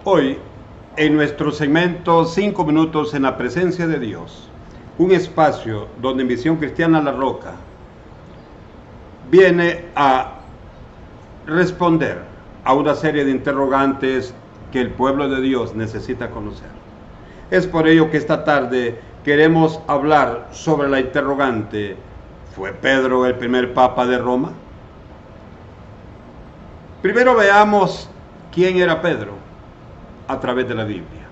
Hoy, en nuestro segmento 5 minutos en la presencia de Dios, un espacio donde Misión Cristiana La Roca viene a responder a una serie de interrogantes que el pueblo de Dios necesita conocer. Es por ello que esta tarde queremos hablar sobre la interrogante: ¿fue Pedro el primer papa de Roma? Primero veamos quién era Pedro a través de la Biblia.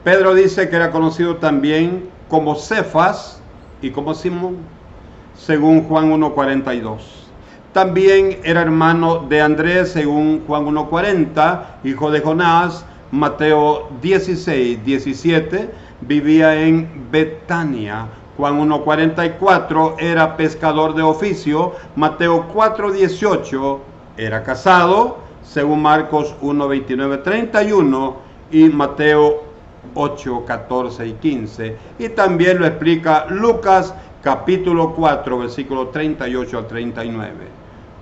Pedro dice que era conocido también como Cefas y como Simón, según Juan 1:42. También era hermano de Andrés, según Juan 1:40, hijo de Jonás, Mateo 16:17, vivía en Betania. Juan 1:44, era pescador de oficio. Mateo 4:18, era casado, según Marcos 1:29-31 y Mateo 8:14 y 15. Y también lo explica Lucas capítulo 4, versículo 38 al 39.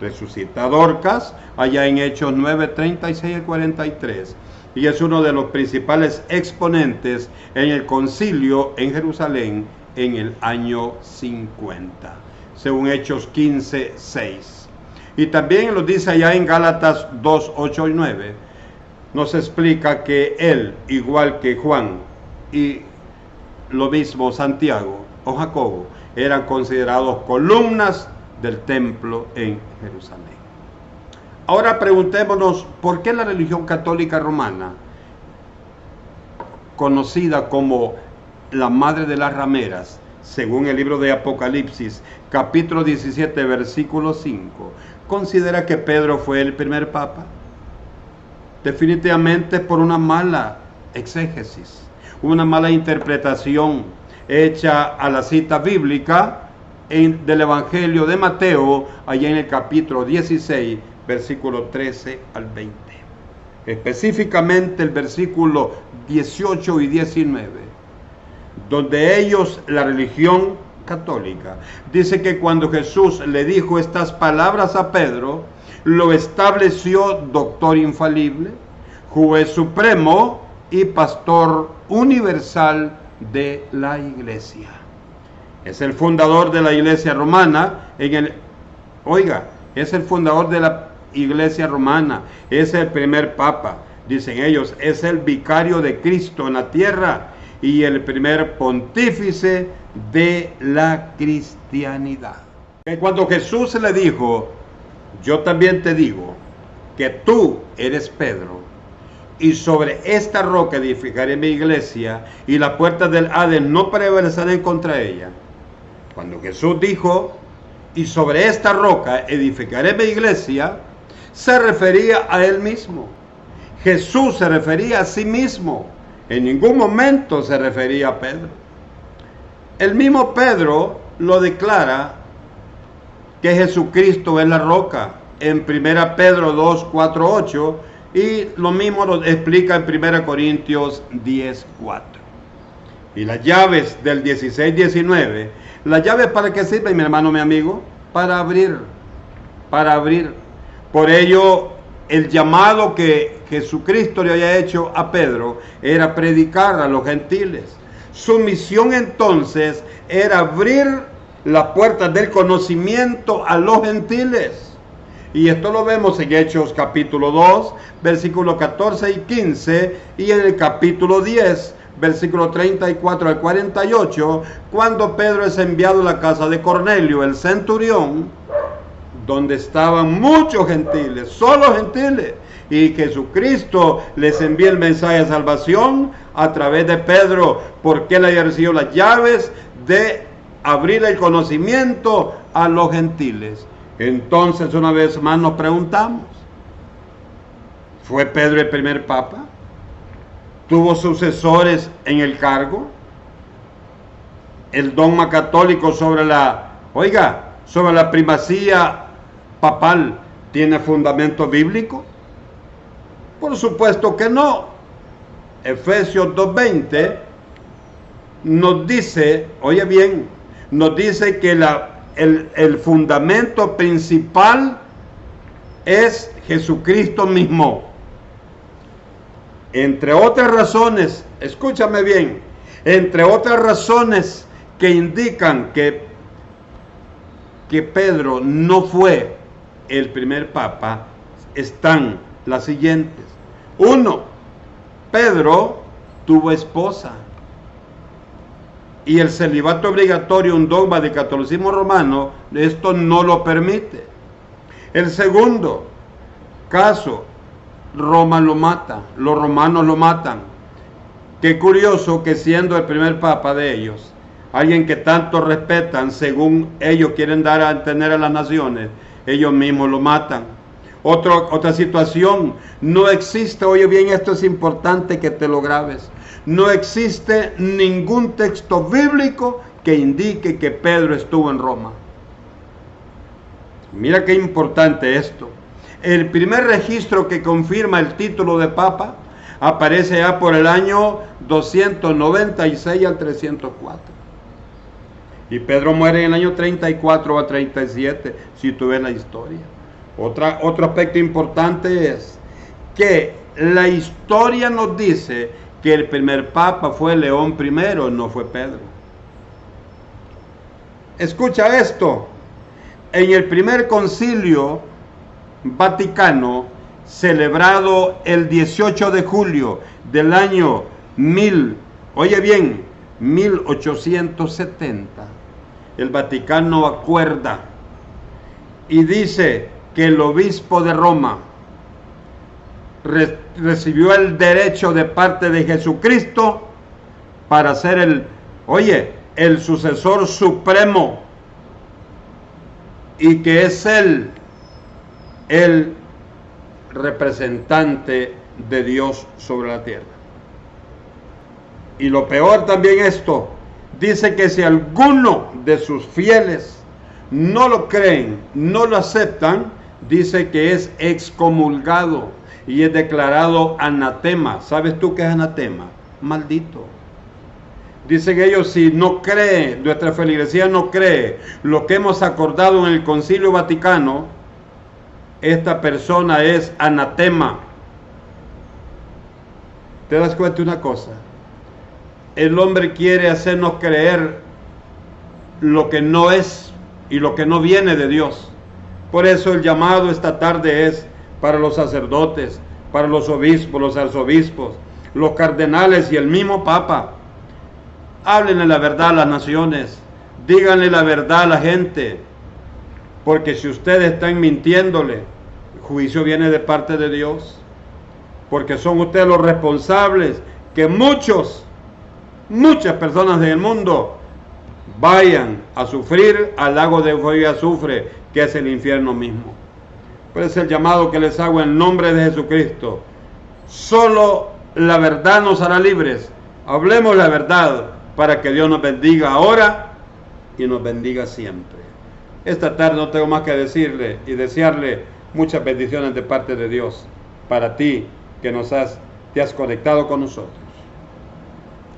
Resucita a Dorcas allá en Hechos 9:36 al 43. Y es uno de los principales exponentes en el concilio en Jerusalén en el año 50, según Hechos 15:6. Y también lo dice allá en Gálatas 2:8 y 9. Nos explica que él, igual que Juan y lo mismo Santiago o Jacobo, eran considerados columnas del templo en Jerusalén. Ahora preguntémonos, ¿por qué la religión católica romana, conocida como la madre de las rameras, según el libro de Apocalipsis, capítulo 17, versículo 5, considera que Pedro fue el primer papa? Definitivamente por una mala exégesis, una mala interpretación hecha a la cita bíblica del Evangelio de Mateo, allá en el capítulo 16, versículo 13 al 20. Específicamente el versículo 18 y 19, donde ellos, la religión católica, dice que cuando Jesús le dijo estas palabras a Pedro, lo estableció doctor infalible, juez supremo y pastor universal de la iglesia. Es el fundador de la iglesia romana, es el fundador de la iglesia romana, es el primer papa, dicen ellos, es el vicario de Cristo en la tierra y el primer pontífice de la cristianidad. Cuando Jesús le dijo: yo también te digo que tú eres Pedro, y sobre esta roca edificaré mi iglesia, y las puertas del Hades no prevalecerán contra ella. Cuando Jesús dijo: y sobre esta roca edificaré mi iglesia, se refería a él mismo. Jesús se refería a sí mismo. En ningún momento se refería a Pedro. El mismo Pedro lo declara que Jesucristo es la roca en 1 Pedro 2, 4, 8, y lo mismo lo explica en 1 Corintios 10, 4. Y las llaves del 16, 19, ¿las llaves para qué sirven, mi hermano, mi amigo? Para abrir. Por ello, el llamado que Jesucristo le había hecho a Pedro era predicar a los gentiles. Su misión entonces era abrir las puertas del conocimiento a los gentiles. Y esto lo vemos en Hechos capítulo 2, versículos 14 y 15, y en el capítulo 10, versículo 34 al 48, cuando Pedro es enviado a la casa de Cornelio, el centurión, donde estaban muchos gentiles, solo gentiles, y Jesucristo les envía el mensaje de salvación a través de Pedro, porque él había recibido las llaves de abrir el conocimiento a los gentiles. Entonces, una vez más nos preguntamos, ¿fue Pedro el primer papa? ¿Tuvo sucesores en el cargo? ¿El dogma católico sobre la primacía papal tiene fundamento bíblico? Por supuesto que no. Efesios 2:20 nos dice, oye bien, nos dice que el fundamento principal es Jesucristo mismo. Entre otras razones, escúchame bien, entre otras razones que indican que Pedro no fue el primer papa, están las siguientes. 1. Pedro tuvo esposa. Y el celibato obligatorio, un dogma del catolicismo romano, esto no lo permite. El segundo caso, Roma lo mata, los romanos lo matan. Qué curioso que siendo el primer papa de ellos, alguien que tanto respetan, según ellos quieren dar a entender a las naciones, ellos mismos lo matan. Otra situación, no existe, oye bien, esto es importante que te lo grabes, no existe ningún texto bíblico que indique que Pedro estuvo en Roma. Mira qué importante esto. El primer registro que confirma el título de papa aparece ya por el año 296 al 304. Y Pedro muere en el año 34 a 37, si tú ves la historia. Otro aspecto importante es que la historia nos dice que el primer papa fue León I, no fue Pedro. Escucha esto. En el primer concilio Vaticano, celebrado el 18 de julio del año 1870, el Vaticano acuerda y dice que el obispo de Roma recibió el derecho de parte de Jesucristo para ser el sucesor supremo, y que es él el representante de Dios sobre la tierra. Y lo peor también esto, dice que si alguno de sus fieles no lo creen, no lo aceptan, dice que es excomulgado y es declarado anatema. ¿Sabes tú qué es anatema? Maldito. Dicen ellos, si no cree, nuestra feligresía no cree lo que hemos acordado en el Concilio Vaticano, esta persona es anatema. ¿Te das cuenta de una cosa? El hombre quiere hacernos creer lo que no es y lo que no viene de Dios. Por eso el llamado esta tarde es para los sacerdotes, para los obispos, los arzobispos, los cardenales y el mismo Papa. Háblenle la verdad a las naciones, díganle la verdad a la gente, porque si ustedes están mintiéndole, el juicio viene de parte de Dios, porque son ustedes los responsables que muchas personas del mundo vayan a sufrir al lago de fuego y azufre, que es el infierno mismo. Pues es el llamado que les hago en nombre de Jesucristo. Solo la verdad nos hará libres. Hablemos la verdad para que Dios nos bendiga ahora y nos bendiga siempre. Esta tarde no tengo más que decirle y desearle muchas bendiciones de parte de Dios para ti que te has conectado con nosotros.